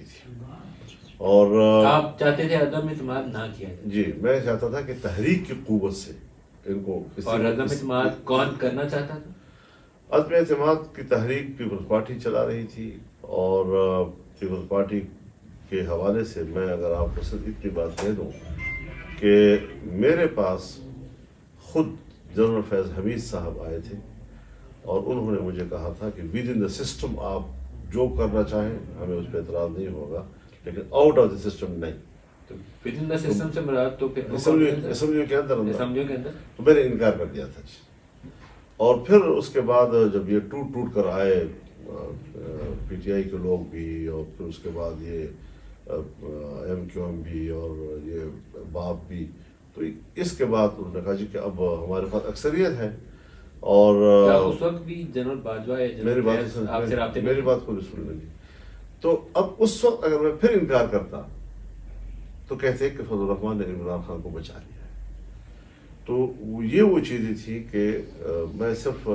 تھی، اور آپ چاہتے تھے عدم اعتماد نہ کیا جائے؟ جی میں چاہتا تھا کہ تحریک کی قوت سے ان کو اور عدم اعتماد کون کرنا چاہتا تھا؟ عدم اعتماد کی تحریک پیپلز پارٹی چلا رہی تھی، اور پیپلز پارٹی کے حوالے سے میں اگر آپ کو صرف اتنی بات کہہ دوں کہ میرے پاس خود جنرل فیض حمید صاحب آئے تھے، اور انہوں نے مجھے کہا تھا کہ ود ان دا سسٹم آپ جو کرنا چاہیں ہمیں اس پہ اعتراض نہیں ہوگا، لیکن آؤٹ آف دا سسٹم نہیں۔ تو ود ان دا سسٹم سے مراد تو پھر اسمبلیوں کے اندر اسمبلیوں کے اندر تو میں نے انکار کر دیا تھا جی۔ اور پھر اس کے بعد جب یہ ٹوٹ کر آئے پی ٹی آئی کے لوگ بھی، اور پھر اس کے بعد یہ ایم کیو ایم بھی، اور یہ باپ بھی، تو اس کے بعد انہوں نے کہا جی کہ اب ہمارے پاس اکثریت ہے، اور کیا اس وقت بھی جنرل باجوہ یا میری جنرل فیض آپ سے رابطے میں؟ میری بات کو سن لیں، تو اب اس وقت اگر میں پھر انکار کرتا تو کہتے کہ فضل الرحمان نے عمران خان کو بچا لیا ہے۔ تو یہ وہ چیزیں تھی کہ میں صرف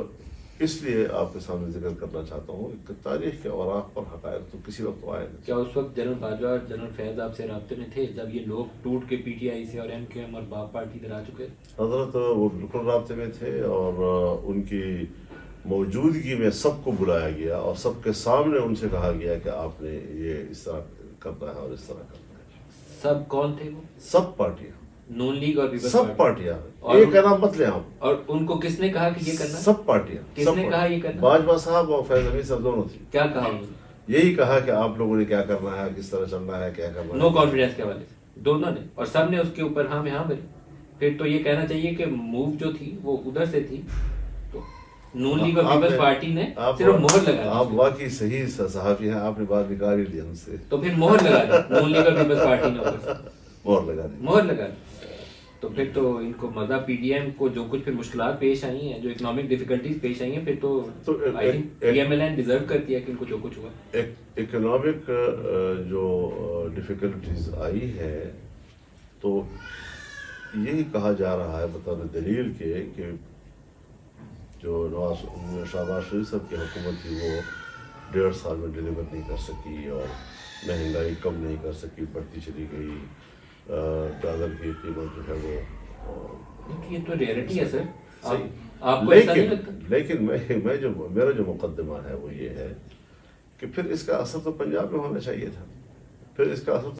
اس لیے آپ کے سامنے ذکر کرنا چاہتا ہوں کہ تاریخ کے اوراق پر حقائق تو کسی وقت تو آئے نہیں۔ کیا اس وقت جنرل باجوہ اور جنرل فیض آپ سے رابطے میں تھے جب یہ لوگ ٹوٹ کے پی ٹی آئی سے اور ایم کیو ایم اور باپ پارٹی ادھر آ چکے؟ حضرت وہ بالکل رابطے میں تھے، اور ان کی موجودگی میں سب کو بلایا گیا، اور سب کے سامنے ان سے کہا گیا کہ آپ نے یہ اس طرح کرنا ہے اور اس طرح کرنا ہے۔ سب کون تھے وہ؟ سب پارٹیاں، نون لیگ اور پیپلز سب پارٹیاں، ایک کا نام مت لیں آپ۔ اور ان کو کس نے کہا کہ یہ کرنا؟ سب پارٹیاں، کس نے کہا یہ کرنا؟ باجوہ صاحب اور فیض حمید صاحب دونوں تھے۔ کیا کہا انہوں نے؟ یہی کہا کہ آپ لوگوں نے کیا کرنا ہے، کس طرح چلنا ہے، کیا کرنا ہے۔ نو کانفیڈنس کے حوالے سے دونوں نے، اور سب نے اس کے اوپر ہاں میں ہاں بھری۔ پھر تو یہ کہنا چاہیے کہ موو جو تھی وہ ادھر سے تھی، تو نون لیگ اور پیپلز پارٹی نے صرف مہر لگا دی۔ آپ واقعی صحیح صحافی ہیں، آپ نے بات نکال ہی دی ہم سے۔ تو پھر مہر لگا دی نون لیگ اور پیپلز پارٹی نے اوپر سے مہر لگا دی، مہر لگا دی۔ تو پھر تو ان کو مطلب پی ڈی ایم کو جو کچھ پھر مشکلات پیش آئی ہیں، جو اکنامک ڈیفیکلٹیز پیش آئی ہیں، پھر تو I think P M L N deserve کرتی ہے کہ ان کو جو کچھ ہوا۔ اکنامک جو ڈیفیکلٹیز آئی ہے، تو یہی کہا جا رہا ہے بطور دلیل کے کہ جو شہباز شریف صاحب کی حکومت تھی وہ 1.5 سال میں ڈیلیور نہیں کر سکی، اور مہنگائی کم نہیں کر سکی، بڑھتی چلی گئی، ڈالر کی قیمت جو ہے وہ، یہ تو ریئلٹی ہے سر، صحیح۔ آپ کو ایسا نہیں لگتا؟ لیکن میرا جو مقدمہ ہے وہ یہ ہے کہ پھر اس کا اثر تو پنجاب میں ہونا چاہیے تھا، پھر اس کا اثر